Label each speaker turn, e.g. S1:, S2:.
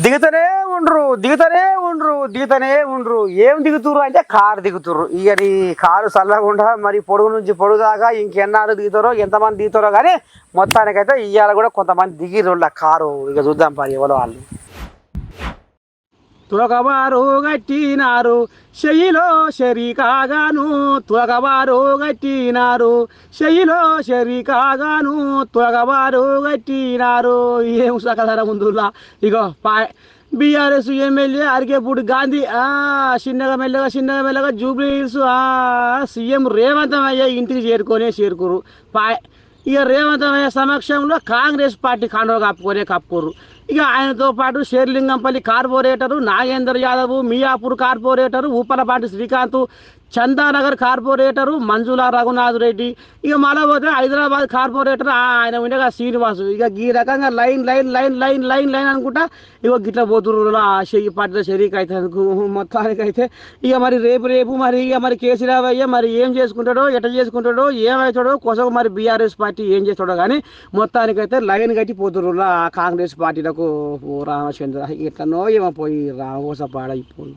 S1: దిగుతూనే ఉండ్రు. ఏం దిగుతురు అంటే కారు దిగుతుర్రు. ఇక నీ కారు చల్లకుండా మరి పొడుగు నుంచి పొడుగు దాకా ఇంకెన్నాళ్ళు దిగుతారో ఎంతమంది దిగుతారో కానీ మొత్తానికైతే ఇవాళ కూడా కొంతమంది దిగిర్రు కారు. ఇక చూద్దాం పని ఎవరో వాళ్ళు. తులకవారు గట్టినారు చెయ్యిలో షరీకాగాను, తులకవారు గట్టినారు చెయ్యిలో షరీకాగాను, తులకవారు గట్టినారు. ఏం సకదర ముందులా ఇగో బీఆర్ఎస్ ఎమ్మెల్యే అరికేపూడి గాంధీ చిన్నగా మెల్లగా జూబ్లీ హిల్స్ సీఎం రేవంతమయ్య ఇంటికి చేరుకోరు. ఇక రేవంతమయ్య సమక్షంలో కాంగ్రెస్ పార్టీ కండువా కప్పుకోరు. ఇక ఆయనతో పాటు Serilingampally corporator Nagender Yadav, Miyapur corporator Uppalapati Srikanth, Chandanagar corporator Manjula Raghunath Reddy, ఇక మళ్ళీ పోతే హైదరాబాద్ కార్పొరేటర్ ఆయన ఉండగా శ్రీనివాసు. ఇక ఈ రకంగా లైన్ అనుకుంటా ఇక గిట్ల పోతున్నారు ఈ పార్టీలో షరీక్ అయితే మొత్తానికైతే. ఇక మరి రేపు మరి కేసీరావయ్య మరి ఏం చేసుకుంటాడో ఎట్లా చేసుకుంటాడో ఏమవుతాడో కోసం మరి బీఆర్ఎస్ పార్టీ ఏం చేస్తాడో కానీ మొత్తానికైతే లైన్ కట్టి పోతున్నారు కాంగ్రెస్ పార్టీలకు రామచంద్ర. ఎట్లనో ఏమో పోయి రామోస పాడైపోయి.